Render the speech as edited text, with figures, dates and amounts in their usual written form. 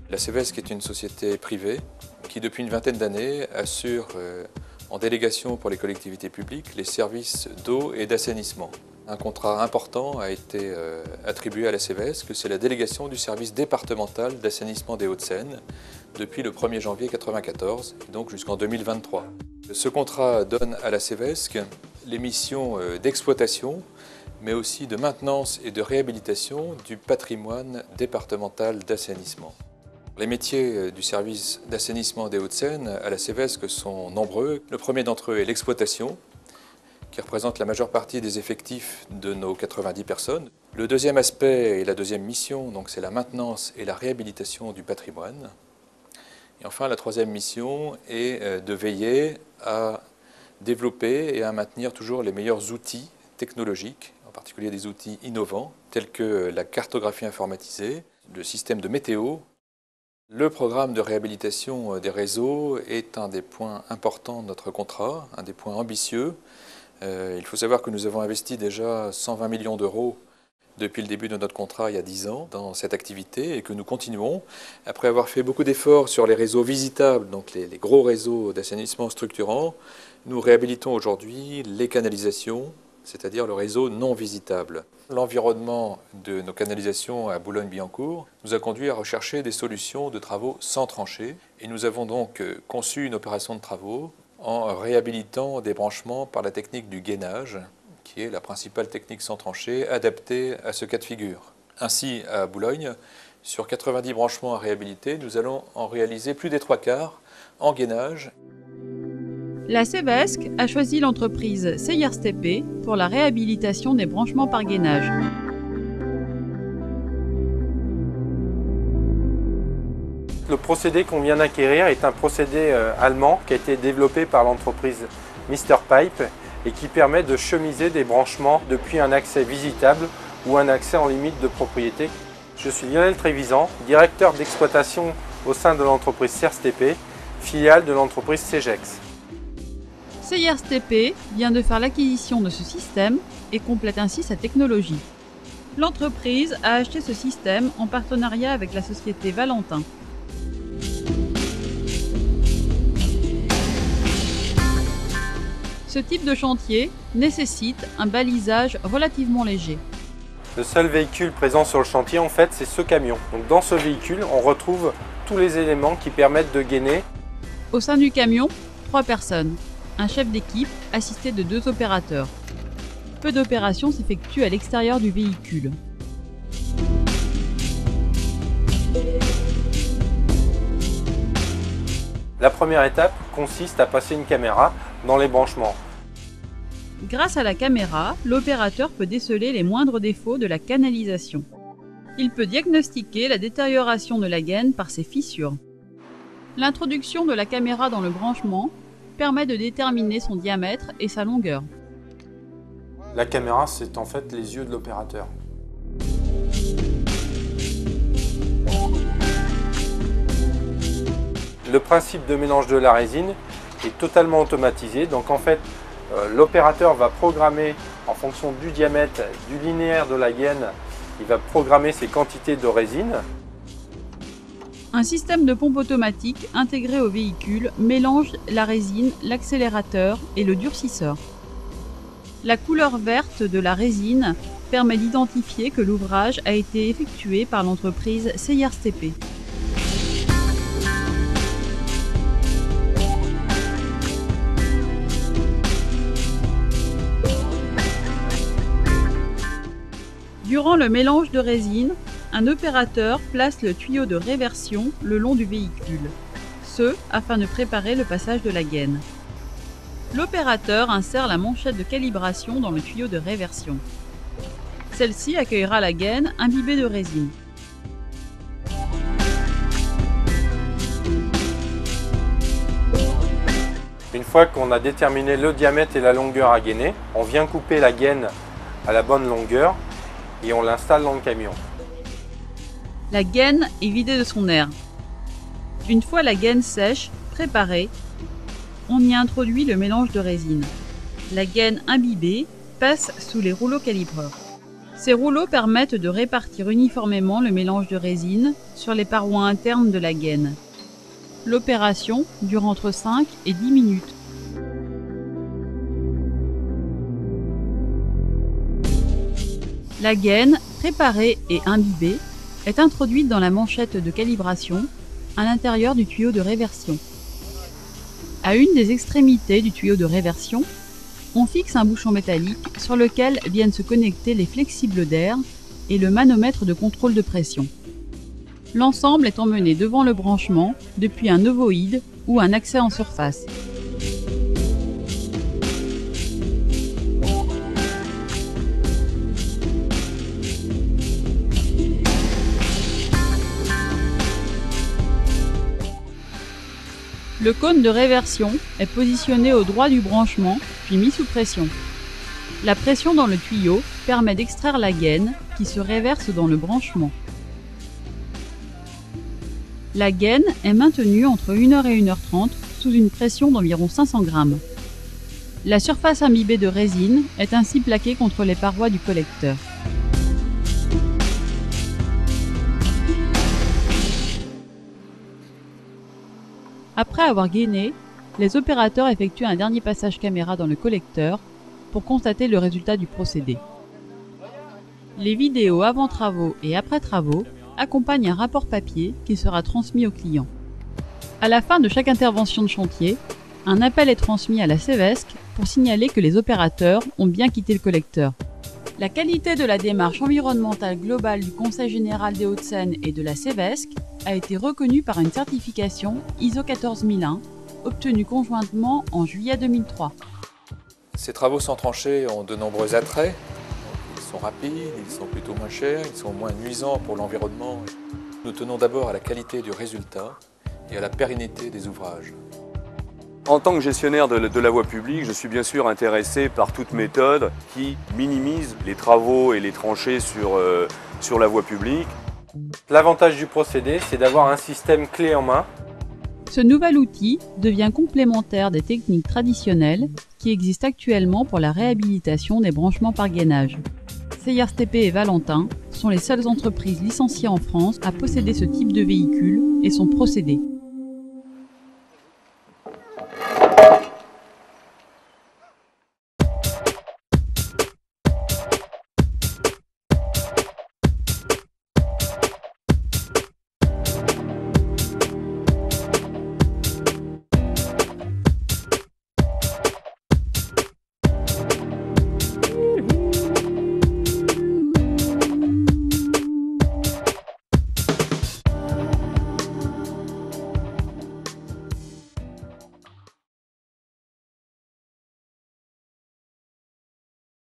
La CEVESC est une société privée qui, depuis une vingtaine d'années, assure en délégation pour les collectivités publiques les services d'eau et d'assainissement. Un contrat important a été attribué à la CEVESC, c'est la délégation du service départemental d'assainissement des Hauts-de-Seine depuis le 1er janvier 1994, donc jusqu'en 2023. Ce contrat donne à la CEVESC les missions d'exploitation, mais aussi de maintenance et de réhabilitation du patrimoine départemental d'assainissement. Les métiers du service d'assainissement des Hauts-de-Seine à la CEVESC sont nombreux. Le premier d'entre eux est l'exploitation, qui représente la majeure partie des effectifs de nos 90 personnes. Le deuxième aspect et la deuxième mission, c'est la maintenance et la réhabilitation du patrimoine. Et enfin, la troisième mission est de veiller à développer et à maintenir toujours les meilleurs outils technologiques, en particulier des outils innovants, tels que la cartographie informatisée, le système de météo. Le programme de réhabilitation des réseaux est un des points importants de notre contrat, un des points ambitieux. Il faut savoir que nous avons investi déjà 120 millions d'euros depuis le début de notre contrat il y a 10 ans dans cette activité et que nous continuons. Après avoir fait beaucoup d'efforts sur les réseaux visitables, donc les gros réseaux d'assainissement structurants, nous réhabilitons aujourd'hui les canalisations, c'est-à-dire le réseau non visitable. L'environnement de nos canalisations à Boulogne-Billancourt nous a conduit à rechercher des solutions de travaux sans tranchées et nous avons donc conçu une opération de travaux en réhabilitant des branchements par la technique du gainage, qui est la principale technique sans tranchée adaptée à ce cas de figure. Ainsi, à Boulogne, sur 90 branchements à réhabiliter, nous allons en réaliser plus des 3/4 en gainage. La CEVESC a choisi l'entreprise Seyers TP pour la réhabilitation des branchements par gainage. Le procédé qu'on vient d'acquérir est un procédé allemand qui a été développé par l'entreprise Mr Pipe et qui permet de chemiser des branchements depuis un accès visitable ou un accès en limite de propriété. Je suis Lionel Trévisan, directeur d'exploitation au sein de l'entreprise Seyers TP, filiale de l'entreprise Cegex. Seyers TP vient de faire l'acquisition de ce système et complète ainsi sa technologie. L'entreprise a acheté ce système en partenariat avec la société Valentin. Ce type de chantier nécessite un balisage relativement léger. Le seul véhicule présent sur le chantier, en fait, c'est ce camion. Donc, dans ce véhicule, on retrouve tous les éléments qui permettent de gainer. Au sein du camion, 3 personnes. Un chef d'équipe assisté de 2 opérateurs. Peu d'opérations s'effectuent à l'extérieur du véhicule. La première étape consiste à passer une caméra dans les branchements. Grâce à la caméra, l'opérateur peut déceler les moindres défauts de la canalisation. Il peut diagnostiquer la détérioration de la gaine par ses fissures. L'introduction de la caméra dans le branchement permet de déterminer son diamètre et sa longueur. La caméra, c'est en fait les yeux de l'opérateur. Le principe de mélange de la résine est totalement automatisé. Donc en fait, l'opérateur va programmer en fonction du diamètre, du linéaire de la gaine, il va programmer ses quantités de résine. Un système de pompe automatique intégré au véhicule mélange la résine, l'accélérateur et le durcisseur. La couleur verte de la résine permet d'identifier que l'ouvrage a été effectué par l'entreprise Seyers TP. Durant le mélange de résine, un opérateur place le tuyau de réversion le long du véhicule, ce afin de préparer le passage de la gaine. L'opérateur insère la manchette de calibration dans le tuyau de réversion. Celle-ci accueillera la gaine imbibée de résine. Une fois qu'on a déterminé le diamètre et la longueur à gainer, on vient couper la gaine à la bonne longueur et on l'installe dans le camion. La gaine est vidée de son air. Une fois la gaine sèche, préparée, on y introduit le mélange de résine. La gaine imbibée passe sous les rouleaux calibreurs. Ces rouleaux permettent de répartir uniformément le mélange de résine sur les parois internes de la gaine. L'opération dure entre 5 et 10 minutes. La gaine, préparée et imbibée, est introduite dans la manchette de calibration à l'intérieur du tuyau de réversion. À une des extrémités du tuyau de réversion, on fixe un bouchon métallique sur lequel viennent se connecter les flexibles d'air et le manomètre de contrôle de pression. L'ensemble est emmené devant le branchement depuis un ovoïde ou un accès en surface. Le cône de réversion est positionné au droit du branchement, puis mis sous pression. La pression dans le tuyau permet d'extraire la gaine qui se réverse dans le branchement. La gaine est maintenue entre 1h et 1h30 sous une pression d'environ 500 g. La surface imbibée de résine est ainsi plaquée contre les parois du collecteur. Après avoir gainé, les opérateurs effectuent un dernier passage caméra dans le collecteur pour constater le résultat du procédé. Les vidéos avant travaux et après travaux accompagnent un rapport papier qui sera transmis au client. À la fin de chaque intervention de chantier, un appel est transmis à la Cevesc pour signaler que les opérateurs ont bien quitté le collecteur. La qualité de la démarche environnementale globale du Conseil général des Hauts-de-Seine et de la Cevesc a été reconnue par une certification ISO 14001, obtenue conjointement en juillet 2003. Ces travaux sans tranchées ont de nombreux attraits. Ils sont rapides, ils sont plutôt moins chers, ils sont moins nuisants pour l'environnement. Nous tenons d'abord à la qualité du résultat et à la pérennité des ouvrages. En tant que gestionnaire de la voie publique, je suis bien sûr intéressé par toute méthode qui minimise les travaux et les tranchées sur la voie publique. L'avantage du procédé, c'est d'avoir un système clé en main. Ce nouvel outil devient complémentaire des techniques traditionnelles qui existent actuellement pour la réhabilitation des branchements par gainage. CIRSTP et Valentin sont les seules entreprises licenciées en France à posséder ce type de véhicule et son procédé.